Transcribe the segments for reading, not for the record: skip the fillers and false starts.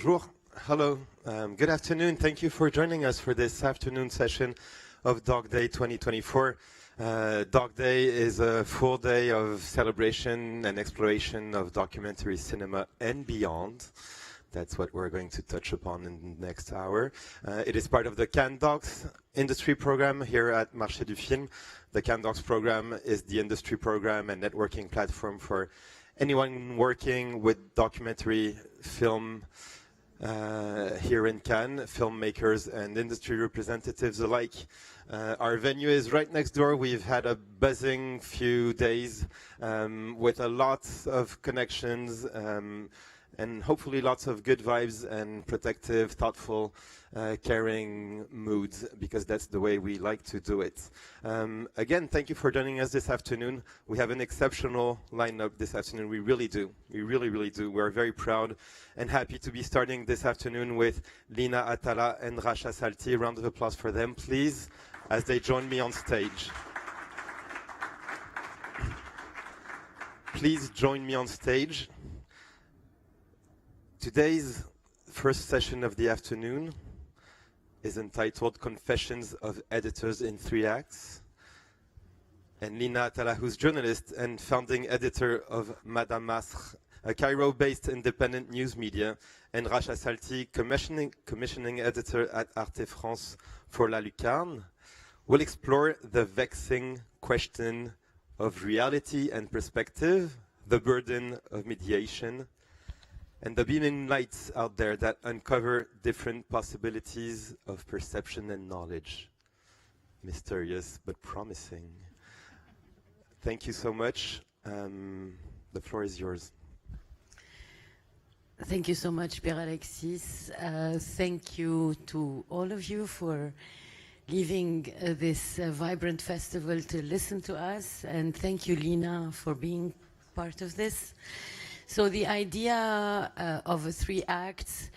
Bonjour. Hello. Good afternoon. Thank you for joining us for this afternoon session of Dog Day 2024. Dog Day is a full day of celebration and exploration of documentary cinema and beyond. That's what we're going to touch upon in the next hour. It is part of the Cannes Docs industry program here at Marché du Film. The Cannes Docs program is the industry program and networking platform for anyone working with documentary film here in Cannes, filmmakers and industry representatives alike. Our venue is right next door. We've had a buzzing few days with a lot of connections and hopefully lots of good vibes and protective, thoughtful, caring moods, because that's the way we like to do it. Again, thank you for joining us this afternoon. We have an exceptional lineup this afternoon. We really do. We really, really do. We're very proud and happy to be starting this afternoon with Lina Attalah and Rasha Salti. A round of applause for them, please, as they join me on stage. Please join me on stage. Today's first session of the afternoon is entitled Confessions of Editors in 3 Acts. And Lina Attalah, who's journalist and founding editor of Mada, Masr, a Cairo-based independent news media, and Rasha Salti, commissioning editor at Arte France for La Lucarne, will explore the vexing question of reality and perspective, the burden of mediation, and the beaming lights out there that uncover different possibilities of perception and knowledge. Mysterious but promising. Thank you so much. The floor is yours. Thank you so much, Pierre-Alexis. Thank you to all of you for leaving this vibrant festival to listen to us. And thank you, Lina, for being part of this. So the idea of 3 acts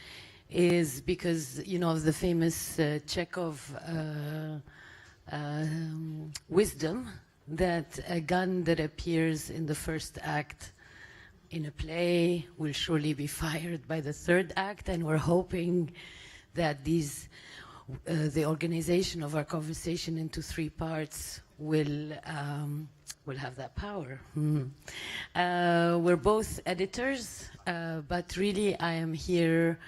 is because, you know, of the famous Chekhov wisdom that a gun that appears in the first act in a play will surely be fired by the 3rd act, and we're hoping that the organization of our conversation into 3 parts will have that power. We're both editors, but really I am here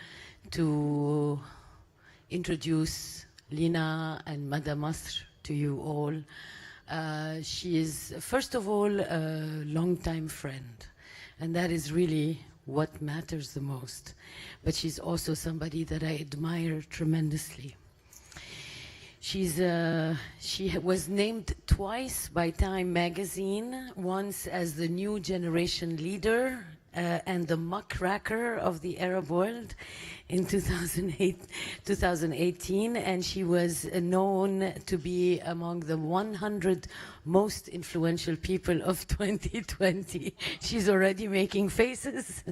to introduce Lina and Mada Masr to you all. She is, first of all, a longtime friend, and that is really what matters the most. But she's also somebody that I admire tremendously. She was named twice by Time magazine, once as the new generation leader and the muckraker of the Arab world in 2018, and she was known to be among the 100 most influential people of 2020. She's already making faces.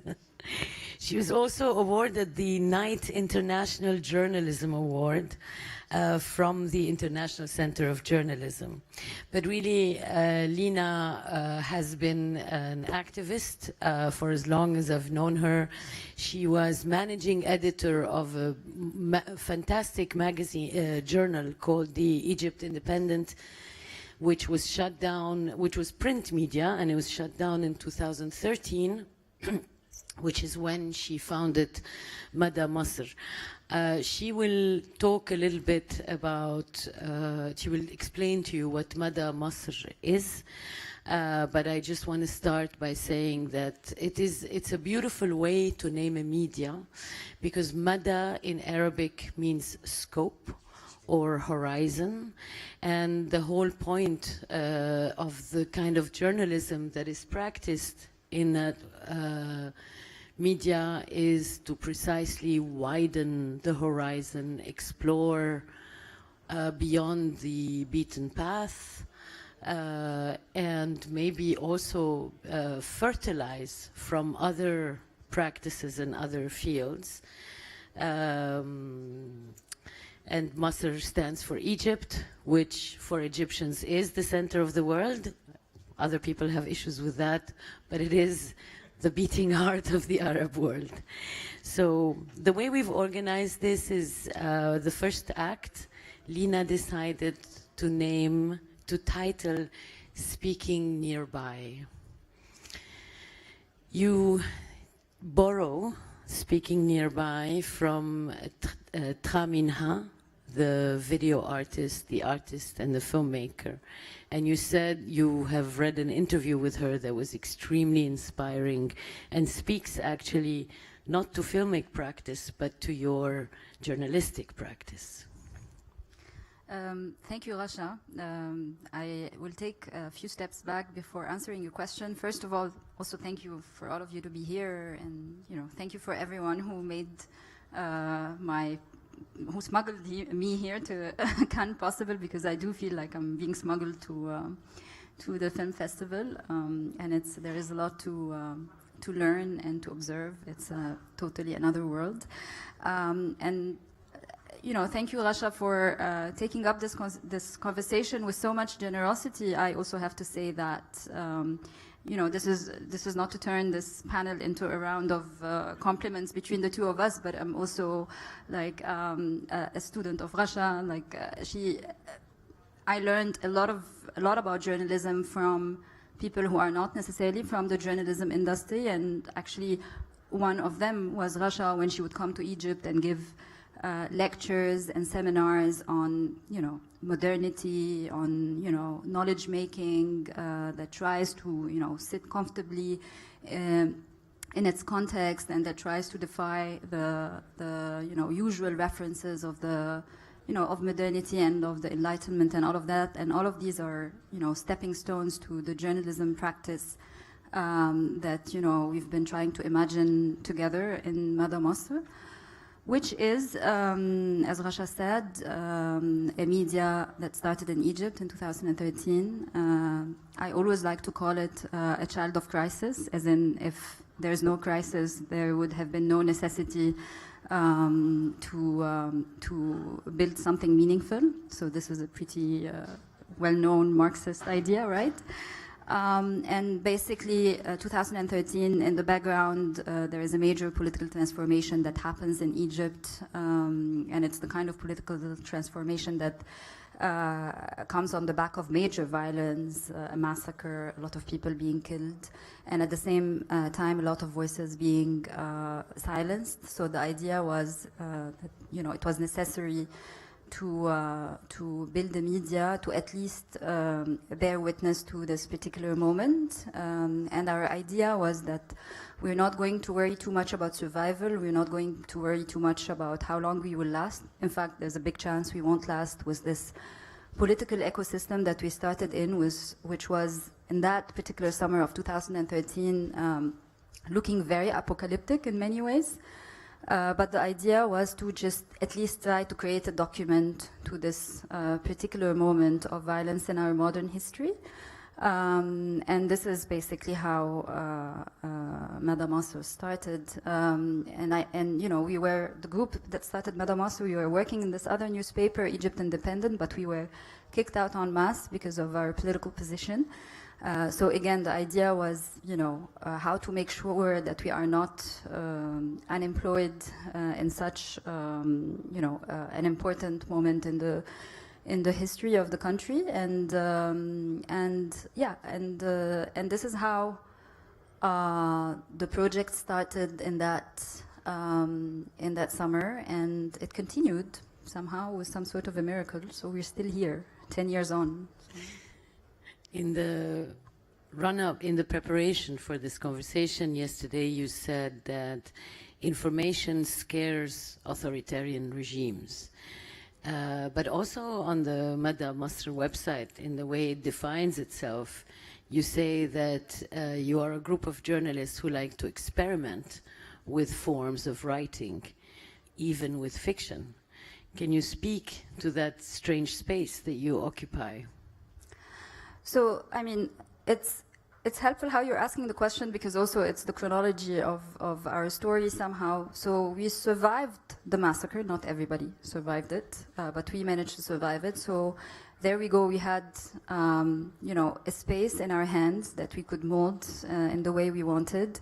She was also awarded the Knight International Journalism Award from the International Center of Journalism. But really, Lina has been an activist for as long as I've known her. She was managing editor of a fantastic magazine, journal called the Egypt Independent, which was shut down, which was print media, and it was shut down in 2013. Which is when she founded Mada Masr. She will talk a little bit about, she will explain to you what Mada Masr is, but I just want to start by saying that it's a beautiful way to name a media, because Mada in Arabic means scope or horizon, and the whole point of the kind of journalism that is practiced in that media is to precisely widen the horizon, explore beyond the beaten path, and maybe also fertilize from other practices and other fields. And Masr stands for Egypt, which for Egyptians is the center of the world. Other people have issues with that, but it is the beating heart of the Arab world. So the way we've organized this is the first act, Lina decided to title Speaking Nearby. You borrow Speaking Nearby from Traminha, the video artist, the artist and the filmmaker. And you said you have read an interview with her that was extremely inspiring and speaks actually not to filmic practice, but to your journalistic practice. Thank you, Rasha. I will take a few steps back before answering your question. First of all, also thank you for all of you to be here, and thank you for everyone who made who smuggled me here to Cannes possible, because I do feel like I'm being smuggled to the film festival, and there is a lot to learn and to observe. It's totally another world, and thank you, Rasha, for taking up this conversation with so much generosity. I also have to say that this is not to turn this panel into a round of compliments between the two of us, but I'm also like a student of Rasha. Like I learned a lot about journalism from people who are not necessarily from the journalism industry, and actually one of them was Rasha when she would come to Egypt and give lectures and seminars on, modernity, on, knowledge making that tries to, sit comfortably in its context, and that tries to defy the usual references of the, of modernity and of the Enlightenment and all of that. And all of these are, stepping stones to the journalism practice that, we've been trying to imagine together in Mada, Masr, which is, as Rasha said, a media that started in Egypt in 2013. I always like to call it a child of crisis, as in if there's no crisis, there would have been no necessity to build something meaningful. So this is a pretty well-known Marxist idea, right? And basically, 2013, in the background, there is a major political transformation that happens in Egypt, and it's the kind of political transformation that comes on the back of major violence, a massacre, a lot of people being killed, and at the same time, a lot of voices being silenced. So the idea was that, it was necessary to build the media to at least bear witness to this particular moment. And our idea was that we're not going to worry too much about survival. We're not going to worry too much about how long we will last. In fact, there's a big chance we won't last with this political ecosystem that we started in, which was in that particular summer of 2013 looking very apocalyptic in many ways. But the idea was to just at least try to create a document to this particular moment of violence in our modern history. And this is basically how Mada Masr started. We were the group that started Mada Masr. We were working in this other newspaper, Egypt Independent, but we were kicked out en masse because of our political position. So again, the idea was, how to make sure that we are not unemployed in such, an important moment in the history of the country, and this is how the project started in that summer, and it continued somehow with some sort of a miracle. So we're still here, 10 years on. In the run-up, in the preparation for this conversation yesterday, you said that information scares authoritarian regimes. But also on the Mada Masr website, in the way it defines itself, you say that you are a group of journalists who like to experiment with forms of writing, even with fiction. Can you speak to that strange space that you occupy? So, I mean, it's helpful how you're asking the question, because also it's the chronology of our story somehow. So we survived the massacre. Not everybody survived it, but we managed to survive it. So there we go, we had, you know, a space in our hands that we could mold in the way we wanted.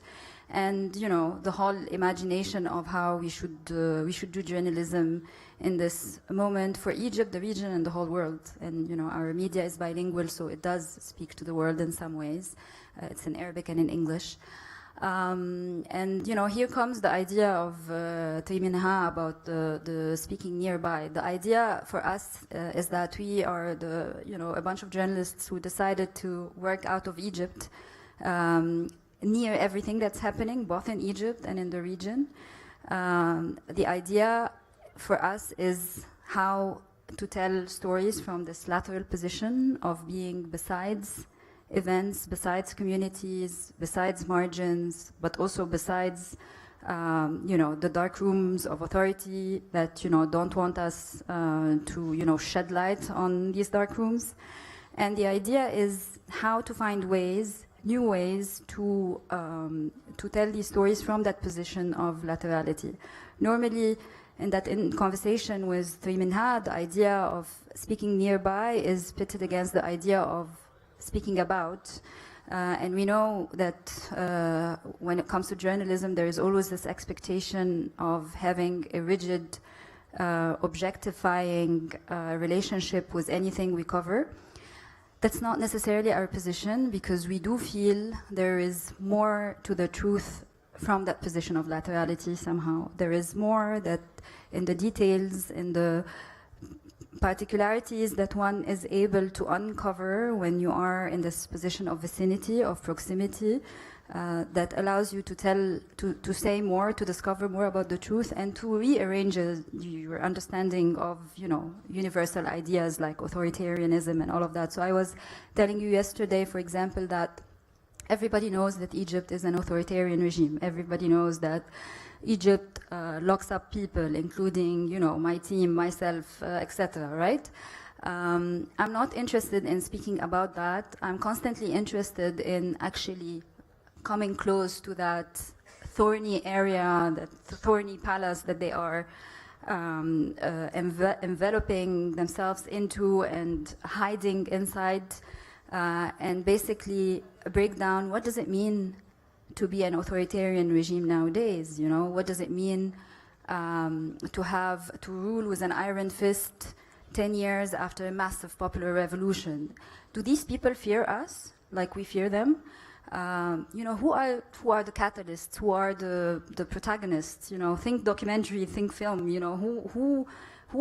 And, you know, the whole imagination of how we should do journalism in this moment for Egypt, the region, and the whole world. And, you know, our media is bilingual, so it does speak to the world in some ways. It's in Arabic and in English. And, you know, here comes the idea of Tayminha about the speaking nearby. The idea for us is that we are you know, a bunch of journalists who decided to work out of Egypt, near everything that's happening, both in Egypt and in the region. The idea for us is how to tell stories from this lateral position of being besides events, besides communities, besides margins, but also besides, you know, the dark rooms of authority that, you know, don't want us to, you know, shed light on these dark rooms. And the idea is how to find ways, new ways to tell these stories from that position of laterality. Normally, in conversation with Tayminha, the idea of speaking nearby is pitted against the idea of speaking about. And we know that when it comes to journalism, there is always this expectation of having a rigid, objectifying relationship with anything we cover. That's not necessarily our position, because we do feel there is more to the truth from that position of laterality somehow. There is more that in the details, in the particularities that one is able to uncover when you are in this position of vicinity, of proximity, that allows you to tell, to say more, to discover more about the truth, and to rearrange your understanding of, you know, universal ideas like authoritarianism and all of that. So I was telling you yesterday, for example, that everybody knows that Egypt is an authoritarian regime. Everybody knows that Egypt locks up people, including, you know, my team, myself, etc., right? I'm not interested in speaking about that. I'm constantly interested in actually coming close to that thorny area, that thorny palace that they are enveloping themselves into and hiding inside, and basically break down what does it mean to be an authoritarian regime nowadays. You know, what does it mean to rule with an iron fist 10 years after a massive popular revolution? Do these people fear us like we fear them? You know, who are the catalysts? Who are the protagonists? You know, think documentary, think film. You know, who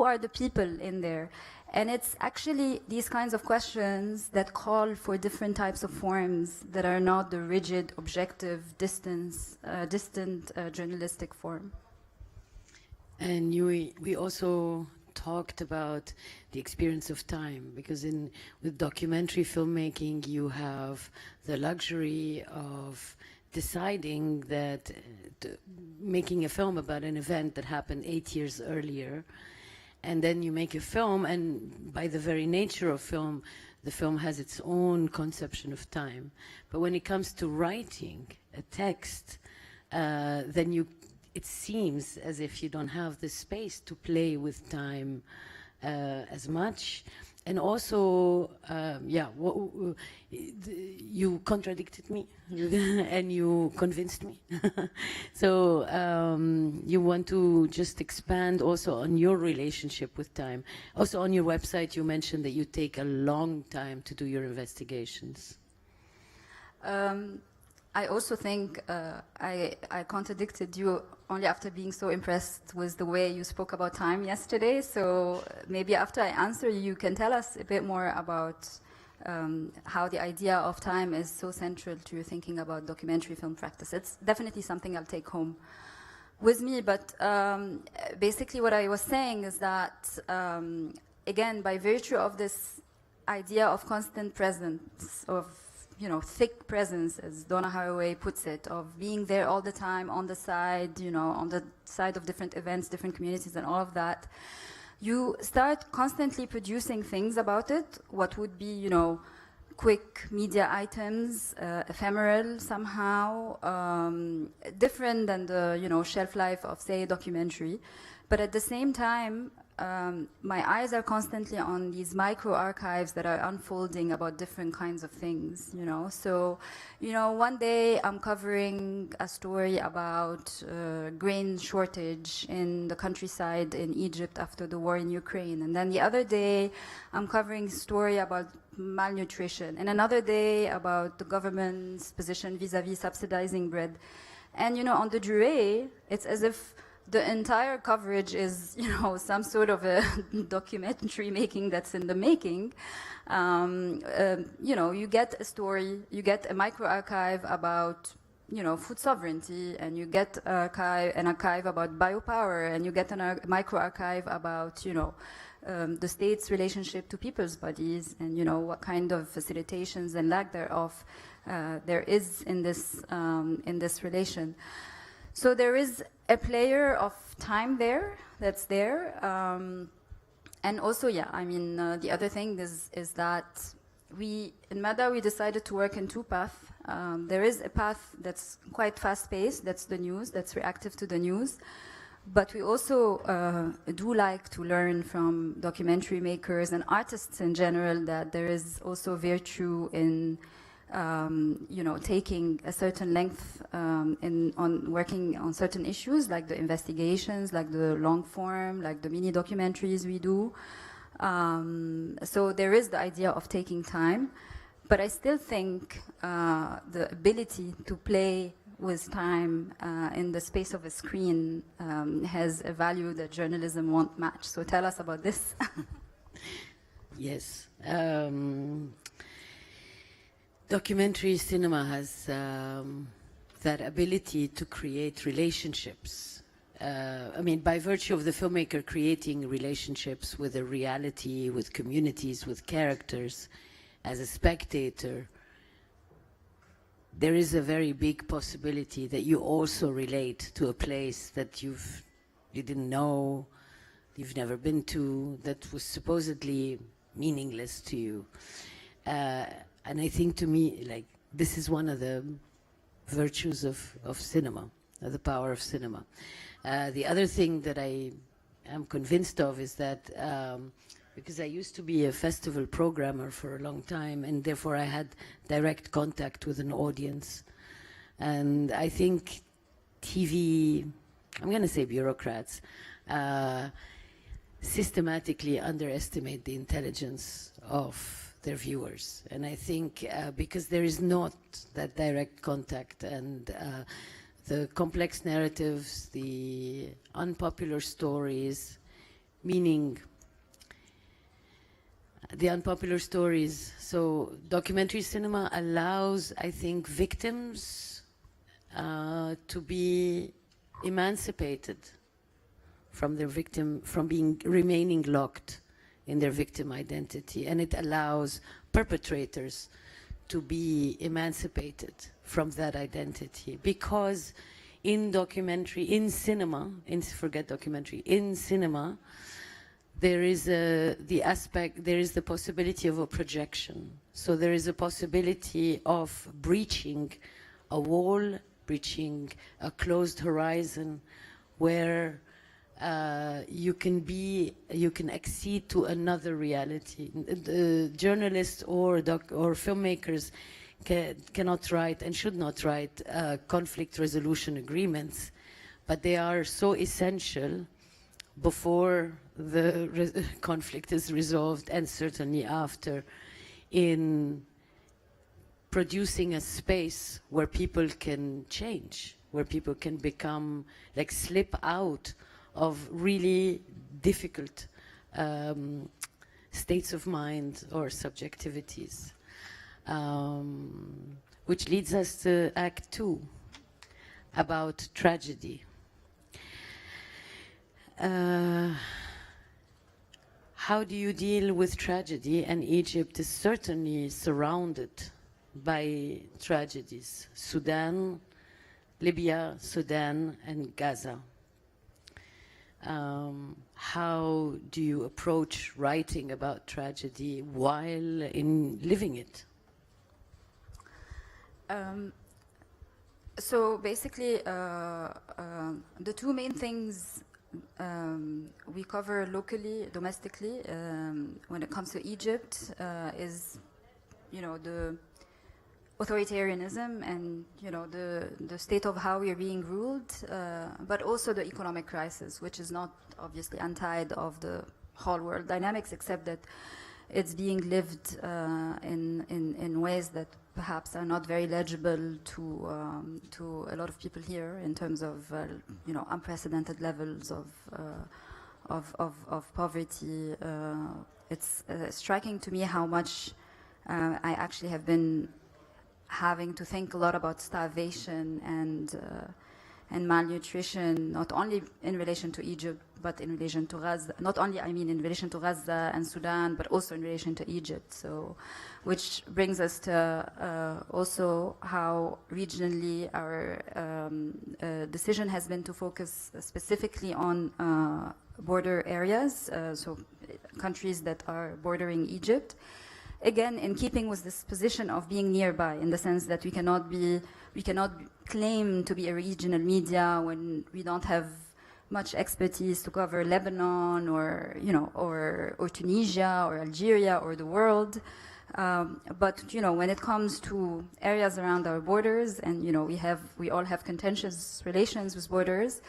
are the people in there? And it's actually these kinds of questions that call for different types of forms that are not the rigid, objective, distant journalistic form. And we also talked about the experience of time, because with documentary filmmaking you have the luxury of deciding that making a film about an event that happened 8 years earlier, and then you make a film, and by the very nature of film, the film has its own conception of time. But when it comes to writing a text, then it seems as if you don't have the space to play with time as much. And also, you contradicted me and you convinced me. So you want to just expand also on your relationship with time. Also on your website, you mentioned that you take a long time to do your investigations. I also think I contradicted you only after being so impressed with the way you spoke about time yesterday. So maybe after I answer you can tell us a bit more about how the idea of time is so central to your thinking about documentary film practice. It's definitely something I'll take home with me. But basically what I was saying is that, again, by virtue of this idea of constant presence, of thick presence, as Donna Haraway puts it, of being there all the time, on the side, on the side of different events, different communities, and all of that, you start constantly producing things about it, what would be, quick media items, ephemeral somehow, different than the, shelf life of, say, a documentary. But at the same time, my eyes are constantly on these micro archives that are unfolding about different kinds of things, you know. So, you know, one day I'm covering a story about grain shortage in the countryside in Egypt after the war in Ukraine. And then the other day I'm covering a story about malnutrition. And another day about the government's position vis-a-vis subsidizing bread. And, you know, on the durée, it's as if the entire coverage is, you know, some sort of a documentary making that's in the making. You know, you get a story, you get a micro-archive about, you know, food sovereignty, and you get an archive about biopower, and you get a micro-archive about, you know, the state's relationship to people's bodies, and, you know, what kind of facilitations and lack thereof there is in this relation. So there is a player of time there, that's there. And also, yeah, I mean, the other thing is that in Mada, we decided to work in two paths. There is a path that's quite fast-paced, that's the news, that's reactive to the news. But we also do like to learn from documentary makers and artists in general that there is also virtue in you know, taking a certain length on working on certain issues, like the investigations, like the long form, like the mini documentaries we do. So there is the idea of taking time, but I still think the ability to play with time in the space of a screen has a value that journalism won't match. So tell us about this. Yes. Documentary cinema has that ability to create relationships. I mean, by virtue of the filmmaker creating relationships with a reality, with communities, with characters, as a spectator, there is a very big possibility that you also relate to a place that you didn't know, you've never been to, that was supposedly meaningless to you. And I think, to me, like, this is one of the virtues of cinema, the power of cinema. The other thing that I am convinced of is that, because I used to be a festival programmer for a long time, and therefore I had direct contact with an audience. And I think TV, I'm going to say bureaucrats, systematically underestimate the intelligence of their viewers. And I think because there is not that direct contact, and the complex narratives, the unpopular stories, meaning the unpopular stories. So documentary cinema allows, I think, victims to be emancipated from their victim, from remaining locked in their victim identity, and it allows perpetrators to be emancipated from that identity. Because in documentary, in cinema, forget documentary, in cinema, there is the possibility of a projection. So there is a possibility of breaching a wall, breaching a closed horizon, where you can accede to another reality. The journalists or filmmakers cannot write and should not write conflict resolution agreements, but they are so essential before the conflict is resolved, and certainly after, in producing a space where people can change, where people can become, like, slip out of really difficult states of mind or subjectivities. Which leads us to Act 2, about tragedy. How do you deal with tragedy? And Egypt is certainly surrounded by tragedies. Sudan, Libya, Sudan, and Gaza. How do you approach writing about tragedy while living it? So basically, the two main things we cover locally, domestically. When it comes to Egypt, is, you know, the authoritarianism and, you know, the state of how we are being ruled, but also the economic crisis, which is not obviously untied of the whole world dynamics, except that it's being lived in ways that perhaps are not very legible to a lot of people here in terms of you know, unprecedented levels of poverty. It's striking to me how much I actually have been having to think a lot about starvation and malnutrition, not only in relation to Egypt, but in relation to Gaza. Not only, I mean, in relation to Gaza and Sudan, but also in relation to Egypt. So, which brings us to also how regionally our decision has been to focus specifically on border areas, so countries that are bordering Egypt. Again, in keeping with this position of being nearby, in the sense that we cannot claim to be a regional media when we don't have much expertise to cover Lebanon or, you know, or Tunisia or Algeria or the world. But, you know, when it comes to areas around our borders, and, you know, we all have contentious relations with borders,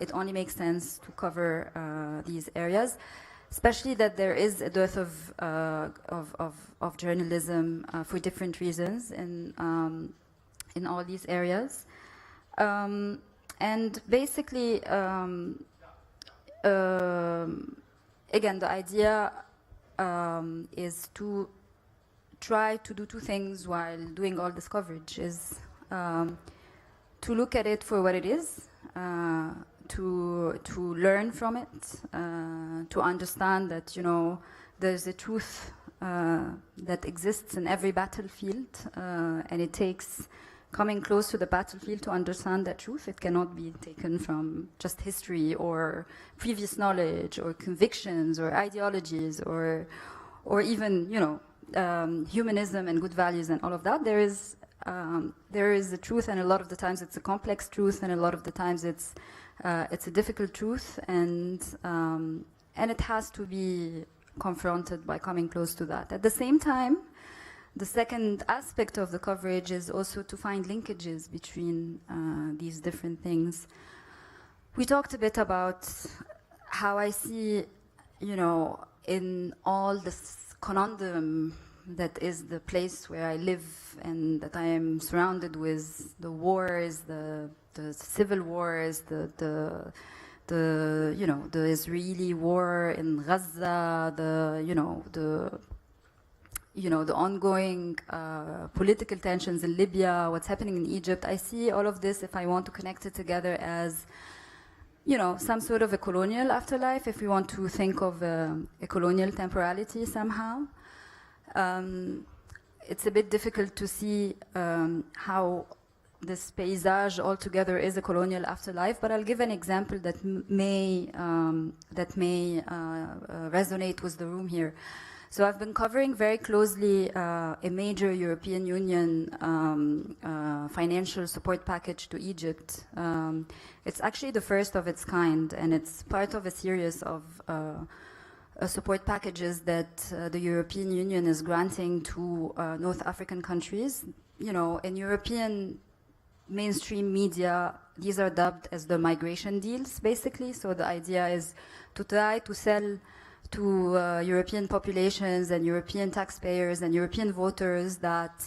it only makes sense to cover these areas. Especially that there is a dearth of journalism for different reasons in all these areas, and basically, again, the idea is to try to do two things while doing all this coverage: is to look at it for what it is. To learn from it, to understand that, you know, there's a truth that exists in every battlefield, and it takes coming close to the battlefield to understand that truth. It cannot be taken from just history or previous knowledge or convictions or ideologies or even, you know, humanism and good values and all of that. There is a truth, and a lot of the times it's a complex truth, and a lot of the times it's a difficult truth, and it has to be confronted by coming close to that. At the same time, the second aspect of the coverage is also to find linkages between these different things. We talked a bit about how I see, you know, in all this conundrum that is the place where I live and that I am surrounded with, the wars, the civil wars, the you know, the Israeli war in Gaza, the ongoing political tensions in Libya, what's happening in Egypt. I see all of this, if I want to connect it together, as, you know, some sort of a colonial afterlife, if we want to think of a colonial temporality somehow. It's a bit difficult to see how this paysage altogether is a colonial afterlife, but I'll give an example that may resonate with the room here. So I've been covering very closely a major European Union financial support package to Egypt. It's actually the first of its kind, and it's part of a series of support packages that the European Union is granting to North African countries. You know, in European mainstream media, these are dubbed as the migration deals, basically. So the idea is to try to sell to European populations and European taxpayers and European voters that,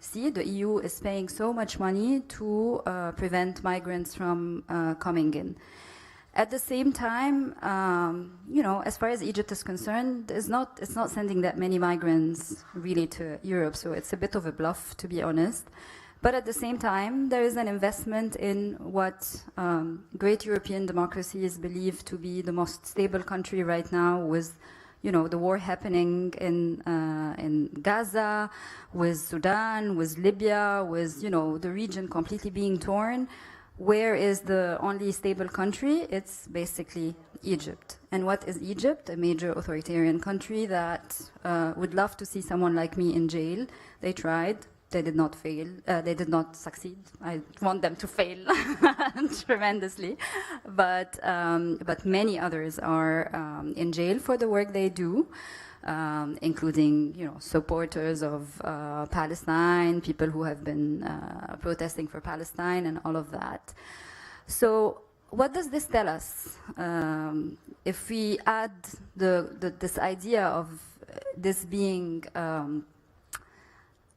see, the EU is paying so much money to prevent migrants from coming in. At the same time, you know, as far as Egypt is concerned, it's not sending that many migrants really to Europe, so it's a bit of a bluff, to be honest. But at the same time, there is an investment in what great European democracies believe to be the most stable country right now, with, you know, the war happening in Gaza, with Sudan, with Libya, with, you know, the region completely being torn. Where is the only stable country? It's basically Egypt. And what is Egypt? A major authoritarian country that would love to see someone like me in jail. They tried. they did not fail. They did not succeed. I want them to fail tremendously, but many others are in jail for the work they do, including supporters of Palestine, people who have been protesting for Palestine, and all of that. So, what does this tell us? If we add this idea of this being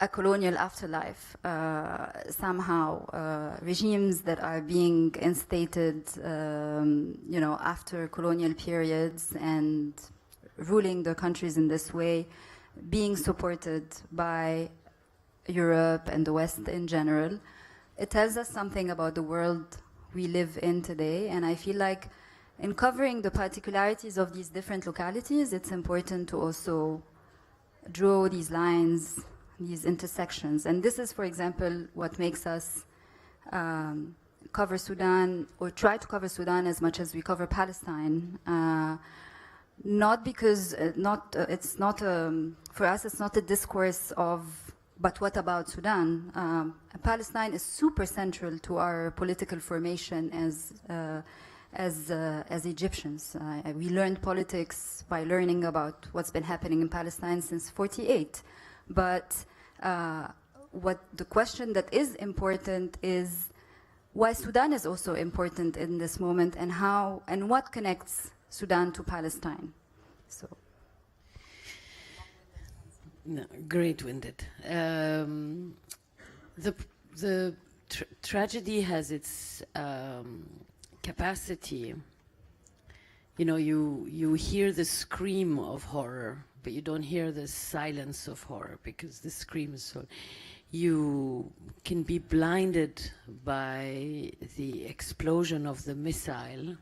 a colonial afterlife, somehow regimes that are being instated, after colonial periods and ruling their countries in this way, being supported by Europe and the West in general, it tells us something about the world we live in today. And I feel like in covering the particularities of these different localities, it's important to also draw these lines, these intersections. And this is, for example, what makes us cover Sudan, or try to cover Sudan as much as we cover Palestine. Not because, it's not, for us, it's not a discourse of, but what about Sudan? Palestine is super central to our political formation as Egyptians. We learned politics by learning about what's been happening in Palestine since '48. But what the question that is important is why Sudan is also important in this moment, and how and what connects Sudan to Palestine. So. No, great, Winded. The tragedy has its capacity. You hear the scream of horror, but you don't hear the silence of horror, because the scream is so. You can be blinded by the explosion of the missile,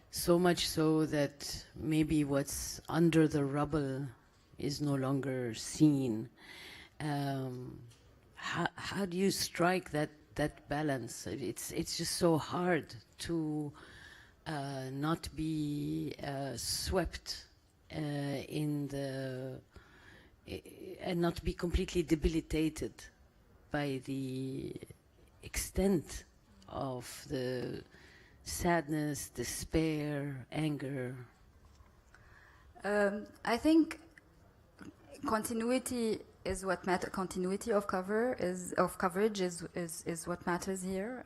so much so that maybe what's under the rubble is no longer seen. How do you strike that balance? It's just so hard to not be swept in the and not be completely debilitated by the extent of the sadness, despair, anger. I think continuity is what matters. Continuity of coverage is what matters here.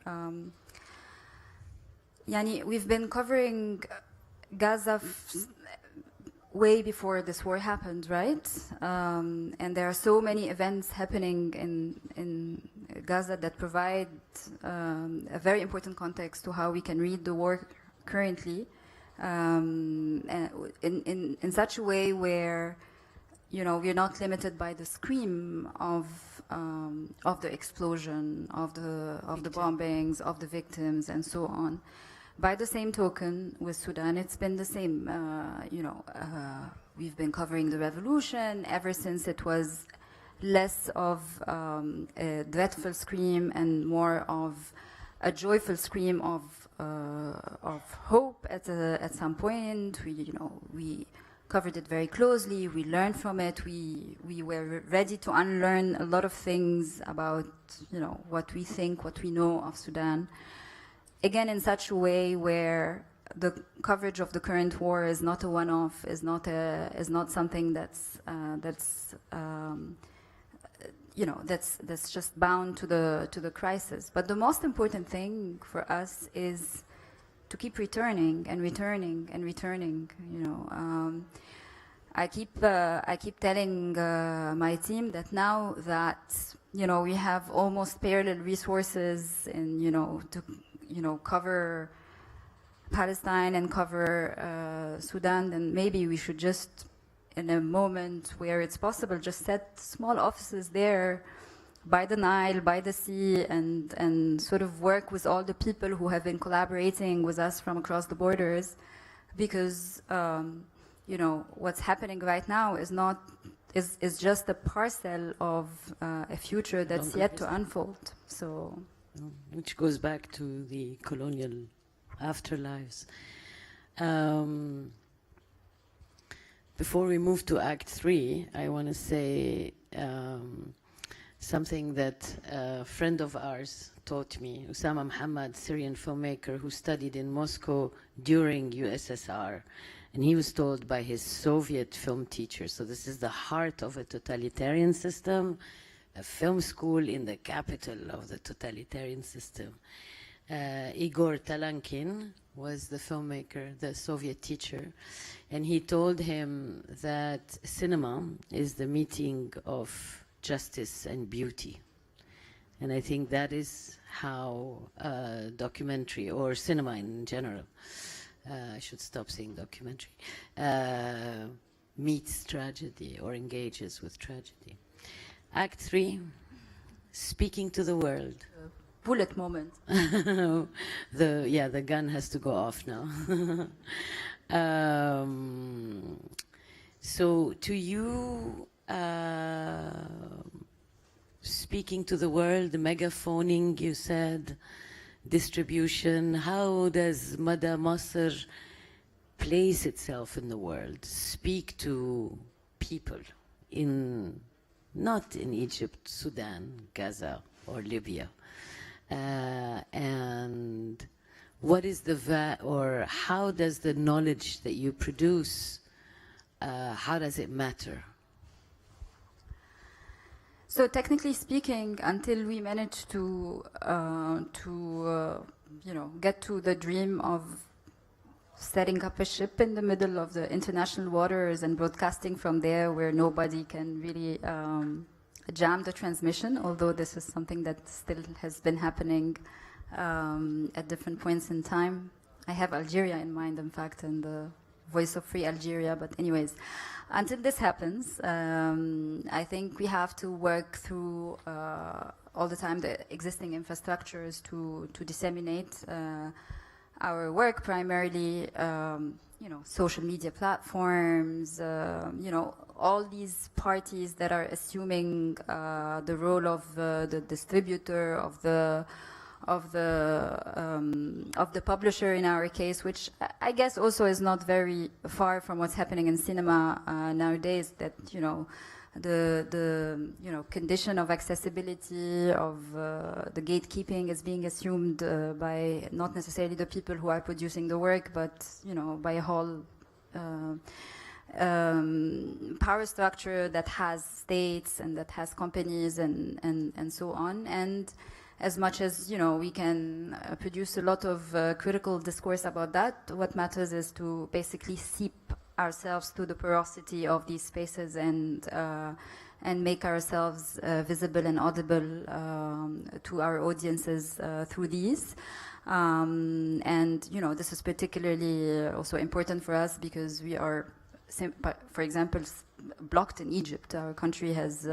We've been covering Gaza way before this war happened, right? And there are so many events happening in Gaza that provide a very important context to how we can read the war currently, and in such a way where we're not limited by the scream of the explosion, of the bombings, of the victims, and so on. By the same token, with Sudan, it's been the same. We've been covering the revolution ever since it was less of a dreadful scream and more of a joyful scream of hope at some point. We covered it very closely. We learned from it. We were ready to unlearn a lot of things about what we think, what we know of Sudan. Again, in such a way where the coverage of the current war is not a one-off, is not something that's just bound to the crisis. But the most important thing for us is to keep returning and returning and returning. I keep telling my team that now that we have almost parallel resources and to cover Palestine and cover Sudan, then maybe we should just, in a moment where it's possible, just set small offices there by the Nile, by the sea, and sort of work with all the people who have been collaborating with us from across the borders, because what's happening right now is just a parcel of a future that's yet to unfold. So, which goes back to the colonial afterlives. Before we move to Act 3, I want to say something that a friend of ours taught me, Usama Muhammad, Syrian filmmaker who studied in Moscow during USSR. And he was told by his Soviet film teacher, so this is the heart of a totalitarian system, a film school in the capital of the totalitarian system. Igor Talankin was the filmmaker, the Soviet teacher, and he told him that cinema is the meeting of justice and beauty. And I think that is how documentary, or cinema in general, I should stop saying documentary, meets tragedy or engages with tragedy. Act 3, speaking to the world. Bullet moment. The gun has to go off now. So to you, speaking to the world, megaphoning, you said, distribution, how does Mada Masr place itself in the world, speak to people in, not in Egypt, Sudan, Gaza, or Libya? And what is the or how does the knowledge that you produce, how does it matter? So technically speaking, until we managed to get to the dream of setting up a ship in the middle of the international waters and broadcasting from there, where nobody can really jam the transmission, although this is something that still has been happening at different points in time. I have Algeria in mind, in fact, and the Voice of Free Algeria, but anyways, until this happens, I think we have to work through all the time the existing infrastructures to disseminate our work, primarily social media platforms, all these parties that are assuming the role of the distributor, of the publisher in our case, which I guess also is not very far from what's happening in cinema nowadays. That the condition of accessibility, of the gatekeeping is being assumed by not necessarily the people who are producing the work, but by a whole power structure that has states and that has companies and so on. And as much as we can produce a lot of critical discourse about that, what matters is to basically seep ourselves to the porosity of these spaces and make ourselves visible and audible to our audiences through these. And this is particularly also important for us because we are, for example, blocked in Egypt. Our country has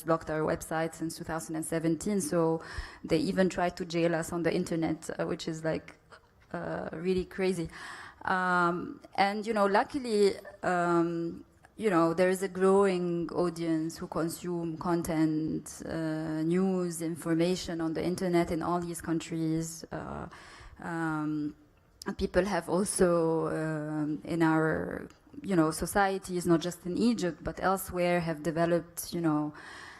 blocked our website since 2017. So they even tried to jail us on the internet, which is like really crazy. And luckily, there is a growing audience who consume content, news, information on the internet in all these countries. People have also in our societies, not just in Egypt but elsewhere, have developed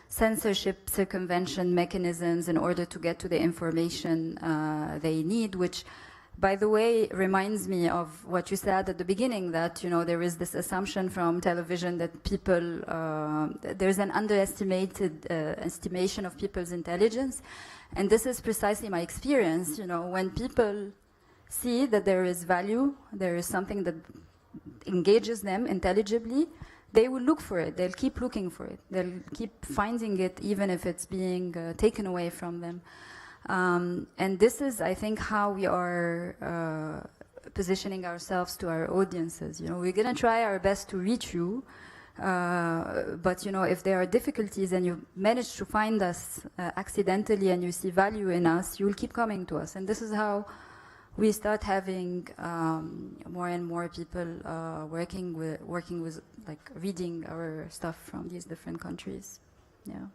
censorship circumvention mechanisms in order to get to the information they need, which, by the way, reminds me of what you said at the beginning, that there is this assumption from television that people, there's an underestimated estimation of people's intelligence, and this is precisely my experience. When people see that there is value, there is something that engages them intelligibly, they will look for it. They'll keep looking for it. They'll keep finding it, even if it's being taken away from them. And this is, I think, how we are positioning ourselves to our audiences. We're going to try our best to reach you, but if there are difficulties and you manage to find us accidentally and you see value in us, you will keep coming to us. And this is how we start having more and more people working with, like, reading our stuff from these different countries. Yeah.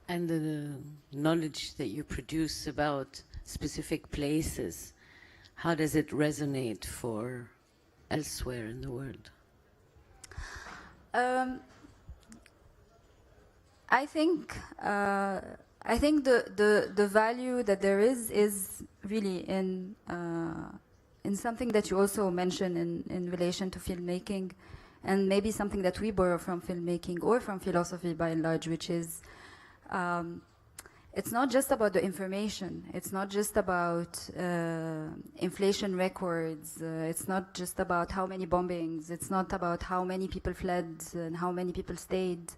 And the knowledge that you produce about specific places, how does it resonate for elsewhere in the world? I think the value that there is really in something that you also mentioned in relation to filmmaking, and maybe something that we borrow from filmmaking or from philosophy by and large, which is it's not just about the information. It's not just about inflation records. It's not just about how many bombings. It's not about how many people fled and how many people stayed.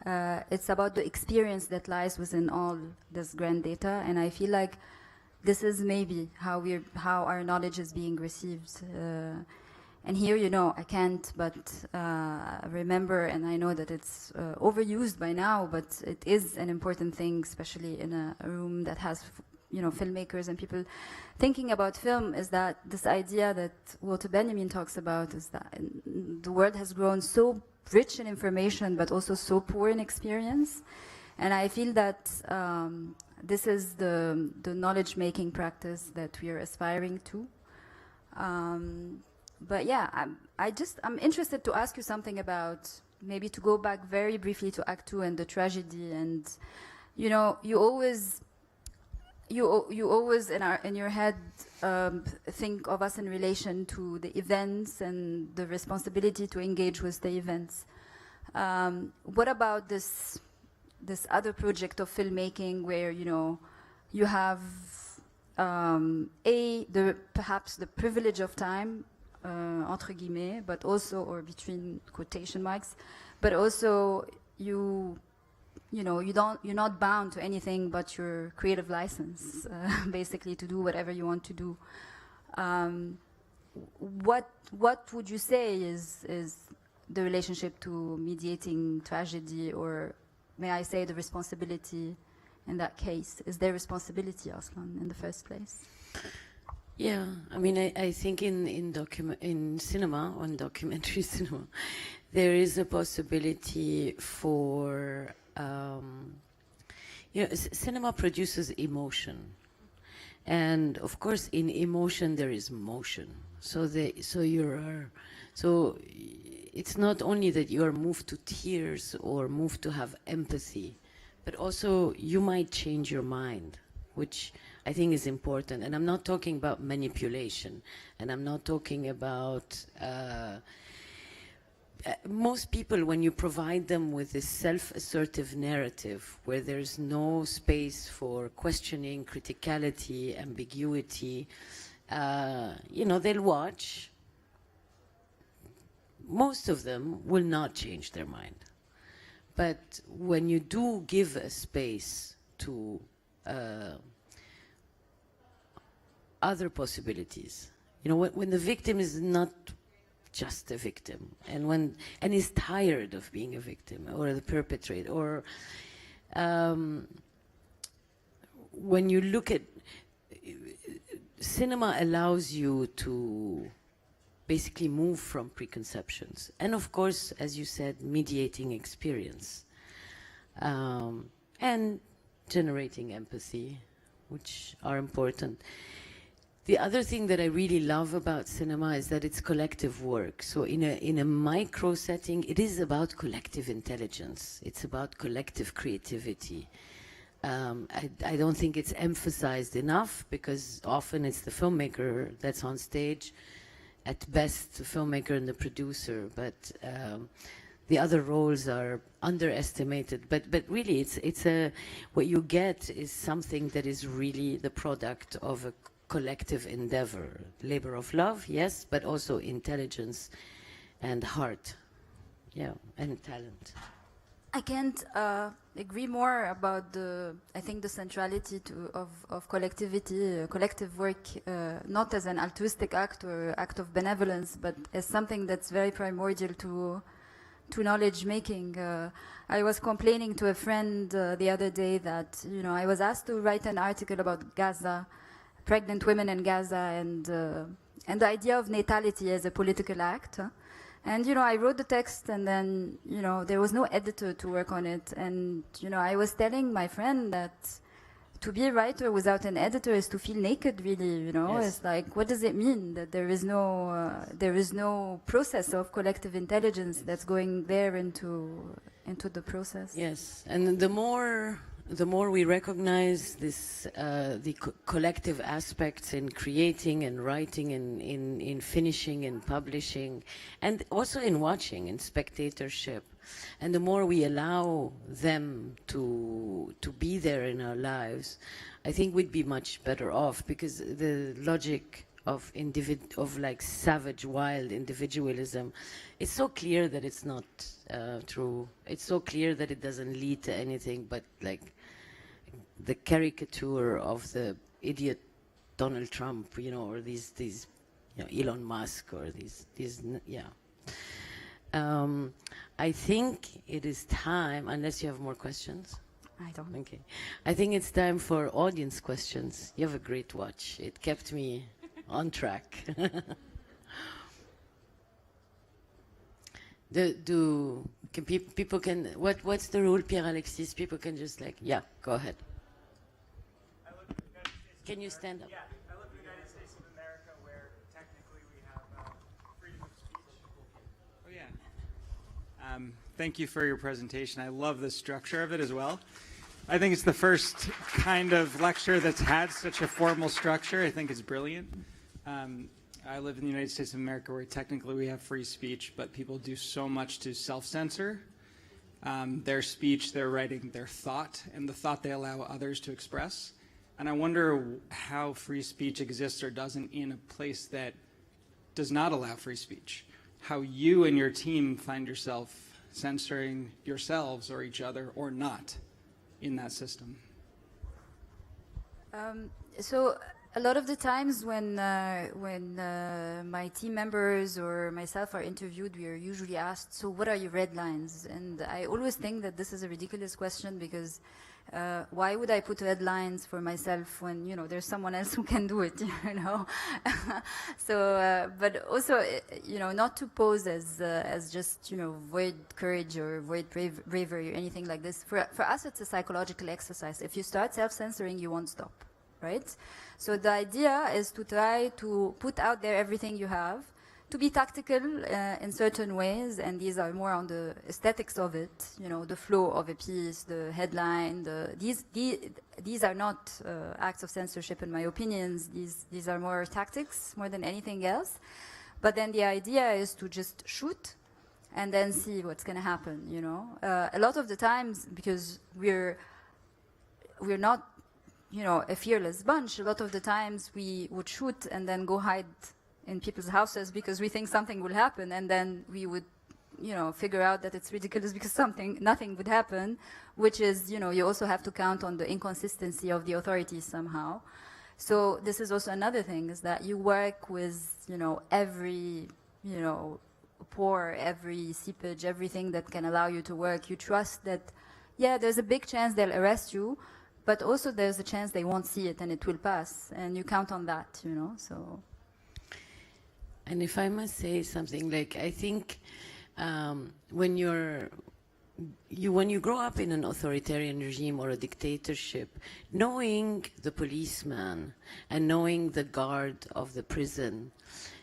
It's about the experience that lies within all this grand data, and I feel like this is maybe how our knowledge is being received. And here, you know, I can't but remember, and I know that it's overused by now, but it is an important thing, especially in a room that has, you know, filmmakers and people thinking about film, is that this idea that Walter Benjamin talks about is that the world has grown so rich in information, but also so poor in experience. And I feel that this is the knowledge-making practice that we are aspiring to. But yeah, I'm interested to ask you something about, maybe to go back very briefly to Act 2 and the tragedy. And you know, you always in your head think of us in relation to the events and the responsibility to engage with the events. What about this other project of filmmaking where, you know, you have perhaps the privilege of time, entre guillemets, but also, or between quotation marks, but also you're not bound to anything but your creative license, basically, to do whatever you want to do. What would you say is the relationship to mediating tragedy, or may I say the responsibility in that case? Is there responsibility, Aslan, in the first place? Yeah, I mean, I think in cinema, on documentary cinema, there is a possibility for, you know, cinema produces emotion. And of course, in emotion, there is motion. So it's not only that you are moved to tears or moved to have empathy, but also you might change your mind, which I think is important. And I'm not talking about manipulation, and I'm not talking about most people, when you provide them with this self-assertive narrative where there's no space for questioning, criticality, ambiguity, you know, they'll watch. Most of them will not change their mind. But when you do give a space to other possibilities, you know, when the victim is not just a victim, and is tired of being a victim, or the perpetrator, or when you look at cinema, allows you to basically move from preconceptions, and of course, as you said, mediating experience, and generating empathy, which are important. The other thing that I really love about cinema is that it's collective work. So in a micro setting, it is about collective intelligence. It's about collective creativity. I don't think it's emphasized enough, because often it's the filmmaker that's on stage, at best the filmmaker and the producer, but the other roles are underestimated. But really, what you get is something that is really the product of a collective endeavor, labor of love, yes, but also intelligence and heart, yeah, and talent. I can't agree more about I think the centrality of collectivity, collective work, not as an altruistic act or act of benevolence, but as something that's very primordial to knowledge making. I was complaining to a friend the other day that, you know, I was asked to write an article about Gaza, pregnant women in Gaza, and the idea of natality as a political act. And, you know, I wrote the text, and then, you know, there was no editor to work on it. And, you know, I was telling my friend that to be a writer without an editor is to feel naked, really, you know. Yes. It's like, what does it mean that there is no process of collective intelligence that's going there into the process? Yes, and the more we recognize this, the collective aspects in creating and writing and in finishing and publishing, and also in watching, in spectatorship, and the more we allow them to be there in our lives, I think we'd be much better off, because the logic of like savage, wild individualism, it's so clear that it's not true. It's so clear that it doesn't lead to anything but like the caricature of the idiot Donald Trump, you know, or these you know, Elon Musk, or these yeah. I think it is time, unless you have more questions. I don't. Okay, I think it's time for audience questions. You have a great watch. It kept me on track. People can, what's the rule, Pierre Alexis? People can just like, yeah, go ahead. Can you stand up? Yeah, I live in the United States of America, where technically we have freedom of speech. Oh yeah. Thank you for your presentation. I love the structure of it as well. I think it's the first kind of lecture that's had such a formal structure. I think it's brilliant. I live in the United States of America, where technically we have free speech, but people do so much to self-censor their speech, their writing, their thought, and the thought they allow others to express. And I wonder how free speech exists or doesn't in a place that does not allow free speech. How you and your team find yourself censoring yourselves or each other or not in that system. So a lot of the times when my team members or myself are interviewed, we are usually asked, so what are your red lines? And I always think that this is a ridiculous question, because why would I put red lines for myself when, you know, there's someone else who can do it, you know? So, but also, you know, not to pose as just, you know, void courage or void bravery or anything like this. For us, it's a psychological exercise. If you start self-censoring, you won't stop, right? So the idea is to try to put out there everything you have, to be tactical in certain ways, and these are more on the aesthetics of it, you know, the flow of a piece, the headline, these are not acts of censorship in my opinions. These are more tactics more than anything else. But then the idea is to just shoot and then see what's going to happen, you know. A lot of the times, because we're not, you know, a fearless bunch, a lot of the times we would shoot and then go hide in people's houses because we think something will happen, and then we would, you know, figure out that it's ridiculous because nothing would happen, which is, you know, you also have to count on the inconsistency of the authorities somehow. So this is also another thing, is that you work with, you know, every, you know, pore, every seepage, everything that can allow you to work. You trust that, yeah, there's a big chance they'll arrest you, but also there's a chance they won't see it and it will pass, and you count on that, you know, so. And if I must say something, like, I think when you grow up in an authoritarian regime or a dictatorship, knowing the policeman and knowing the guard of the prison,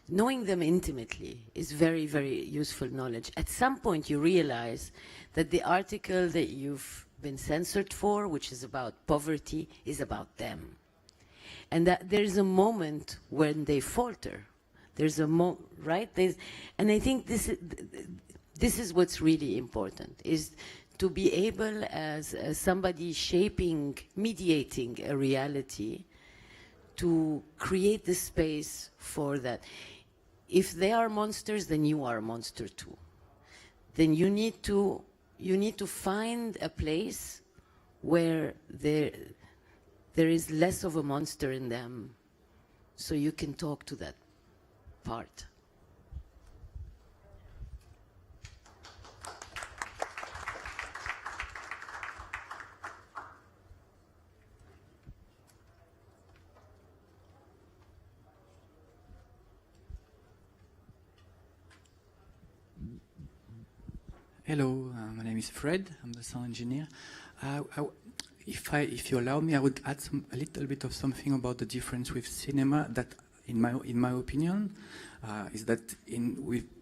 knowing them intimately is very, very useful knowledge. At some point you realize that the article that you've been censored for, which is about poverty, is about them. And that there's a moment when they falter. There's a right? And I think this is what's really important, is to be able, as somebody shaping, mediating a reality, to create the space for that. If they are monsters, then you are a monster too. Then you need to find a place where there is less of a monster in them, so you can talk to that part. Hello, my name is Fred. I'm the sound engineer. if you allow me, I would add a little bit of something about the difference with cinema. That, in my opinion, is that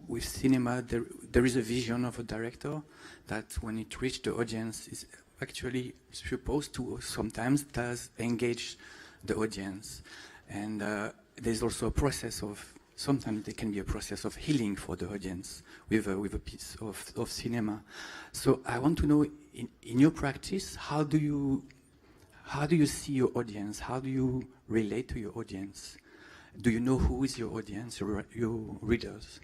with cinema there is a vision of a director that, when it reaches the audience, is actually supposed to sometimes does engage the audience, and there's also a process of. Sometimes there can be a process of healing for the audience with a piece of cinema. So I want to know, in your practice, how do you see your audience? How do you relate to your audience? Do you know who is your audience, your readers?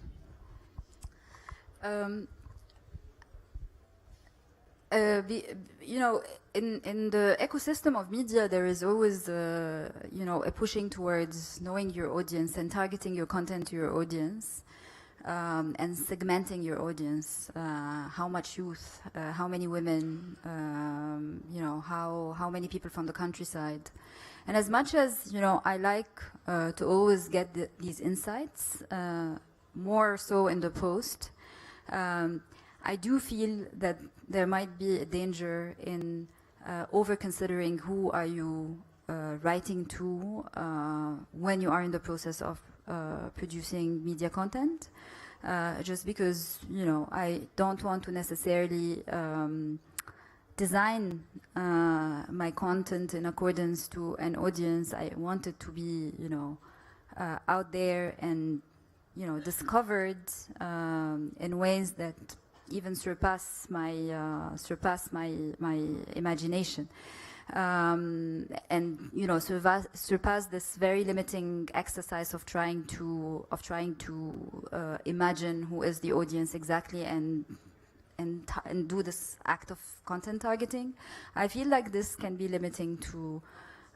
You know, in the ecosystem of media, there is always, you know, a pushing towards knowing your audience and targeting your content to your audience, and segmenting your audience. How much youth, how many women, you know, how many people from the countryside. And as much as, you know, I like to always get these insights, more so in the post, I do feel that there might be a danger in over-considering who are you writing to when you are in the process of producing media content. Just because, you know, I don't want to necessarily design my content in accordance to an audience. I want it to be, you know, out there and, you know, discovered in ways that even surpass my imagination, and, you know, surpass this very limiting exercise of trying to imagine who is the audience exactly and do this act of content targeting. I feel like this can be limiting to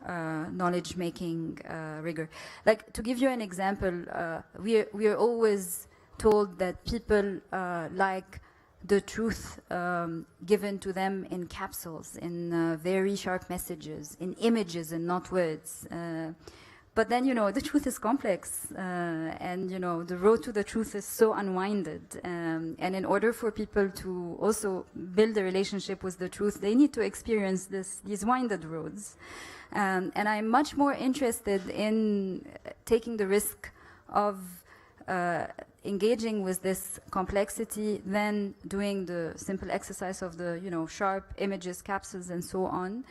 knowledge making rigor. Like, to give you an example, we are always told that people like the truth given to them in capsules, in very sharp messages, in images and not words. But then, you know, the truth is complex, and, you know, the road to the truth is so unwinded. And in order for people to also build a relationship with the truth, they need to experience these winded roads. And I'm much more interested in taking the risk of engaging with this complexity than doing the simple exercise of the, you know, sharp images, capsules, and so on.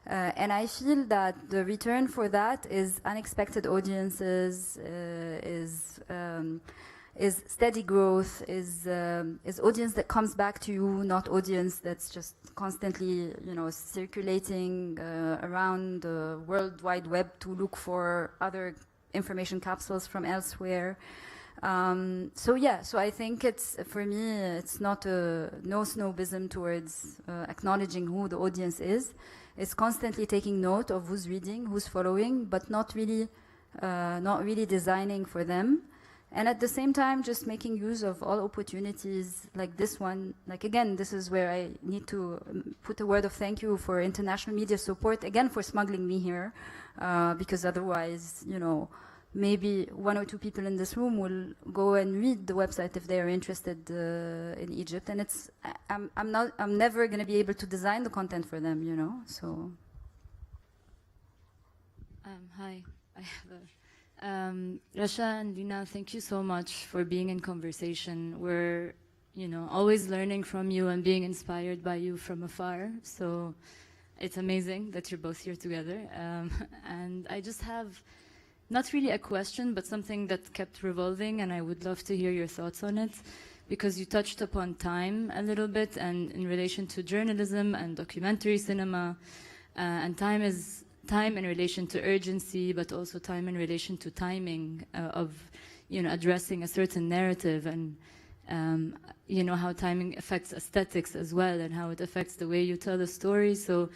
And I feel that the return for that is unexpected audiences, is steady growth, is audience that comes back to you, not audience that's just constantly, you know, circulating around the World Wide Web to look for other information capsules from elsewhere. So I think it's, for me, it's not no snobism towards acknowledging who the audience is. It's constantly taking note of who's reading, who's following, but not really designing for them. And at the same time, just making use of all opportunities like this one. Like, again, this is where I need to put a word of thank you for international media support, again, for smuggling me here, because otherwise, you know, maybe one or two people in this room will go and read the website if they are interested in Egypt, and it's I'm never going to be able to design the content for them, you know. So hi, I have Rasha and Lina, thank you so much for being in conversation. We're, you know, always learning from you and being inspired by you from afar. So it's amazing that you're both here together. And I just have not really a question, but something that kept revolving, and I would love to hear your thoughts on it, because you touched upon time a little bit, and in relation to journalism and documentary cinema, and time in relation to urgency, but also time in relation to timing of, you know, addressing a certain narrative, and you know, how timing affects aesthetics as well, and how it affects the way you tell the story. So,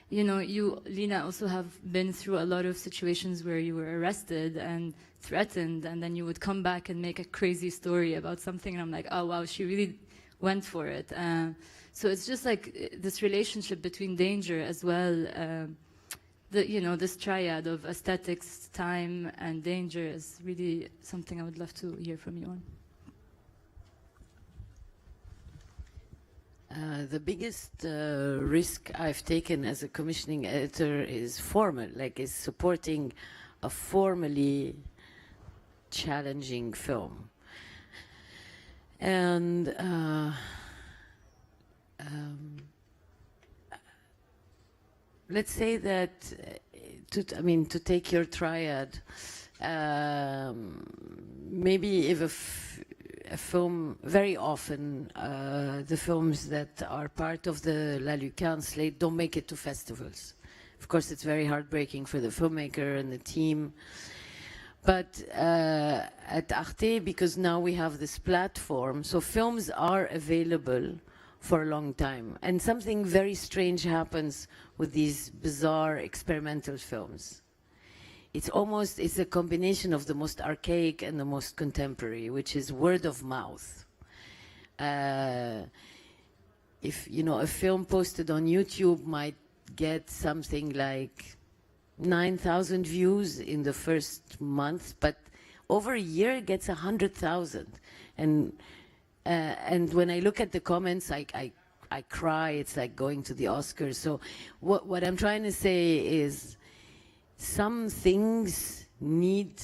you know, you, Lina, also have been through a lot of situations where you were arrested and threatened, and then you would come back and make a crazy story about something, and I'm like, oh wow, she really went for it. So it's just like this relationship between danger as well, you know, this triad of aesthetics, time, and danger is really something I would love to hear from you on. The biggest risk I've taken as a commissioning editor is formal, is supporting a formally challenging film. And let's say that, to take your triad, maybe if a film, very often the films that are part of the La Lucarne slate don't make it to festivals. Of course, it's very heartbreaking for the filmmaker and the team. But at Arte, because now we have this platform, so films are available for a long time. And something very strange happens with these bizarre experimental films. It's a combination of the most archaic and the most contemporary, which is word of mouth. If, a film posted on YouTube might get something like 9,000 views in the first month, but over a year it gets 100,000. And when I look at the comments, I cry. It's like going to the Oscars. So what I'm trying to say is, some things need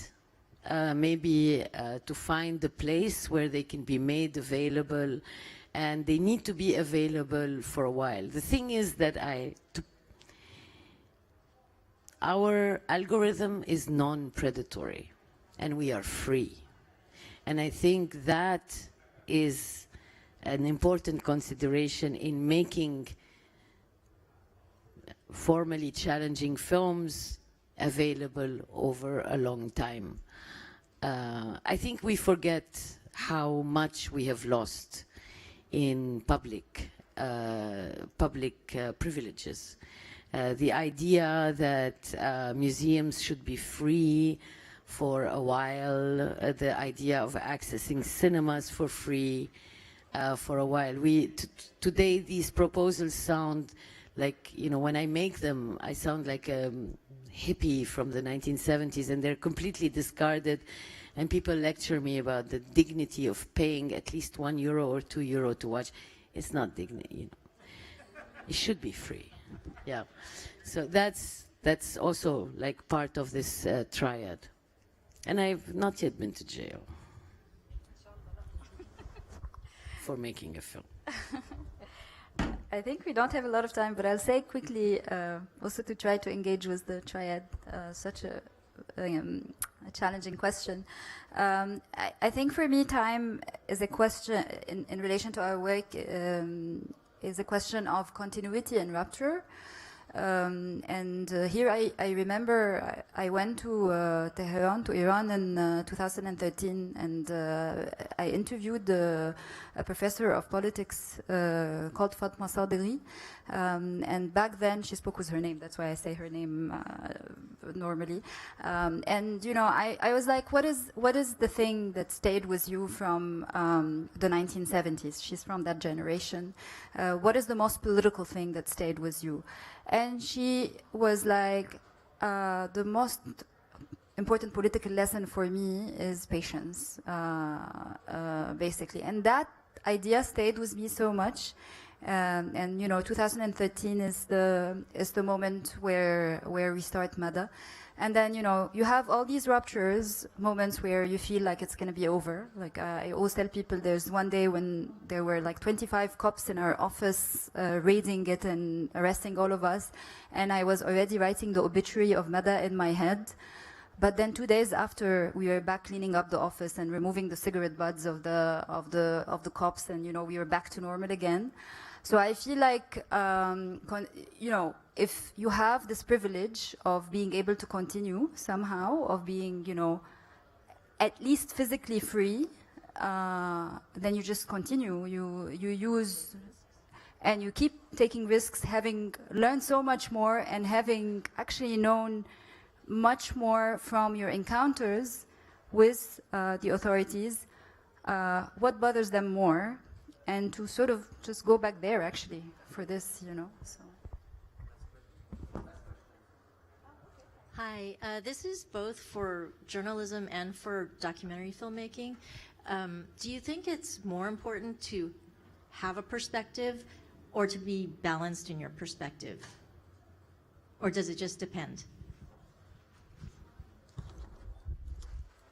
maybe to find a place where they can be made available, and they need to be available for a while. The thing is that our algorithm is non-predatory, and we are free. And I think that is an important consideration in making formally challenging films available over a long time. I think we forget how much we have lost in public privileges. The idea that museums should be free for a while, the idea of accessing cinemas for free for a while. Today these proposals sound like, when I make them, I sound like a hippie from the 1970s, and they're completely discarded, and people lecture me about the dignity of paying at least €1 or €2 to watch. It's not dignity, It should be free. Yeah. So that's also like part of this triad. And I've not yet been to jail for making a film. I think we don't have a lot of time, but I'll say quickly, also to try to engage with the triad, such a challenging question. I think for me, time is a question, in relation to our work, is a question of continuity and rupture. Here I remember I went to Tehran, to Iran in 2013, and I interviewed a professor of politics called Fatma Sadeghi, and back then she spoke with her name, that's why I say her name normally. I was like, what is the thing that stayed with you from the 1970s? She's from that generation. What is the most political thing that stayed with you? And she was like, the most important political lesson for me is patience, basically. And that idea stayed with me so much. 2013 is the moment where we start Mada. And then, you have all these ruptures, moments where you feel like it's going to be over. Like I always tell people, there's one day when there were like 25 cops in our office raiding it and arresting all of us. And I was already writing the obituary of Mada in my head. But then 2 days after, we were back cleaning up the office and removing the cigarette butts of the cops, and we were back to normal again. So I feel like, if you have this privilege of being able to continue somehow, of being, at least physically free, then you just continue. You use, and you keep taking risks, having learned so much more and having actually known much more from your encounters with the authorities, what bothers them more, and to sort of just go back there actually for this, so. Hi, this is both for journalism and for documentary filmmaking. Do you think it's more important to have a perspective or to be balanced in your perspective? Or does it just depend?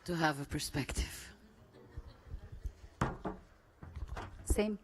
To have a perspective. Same.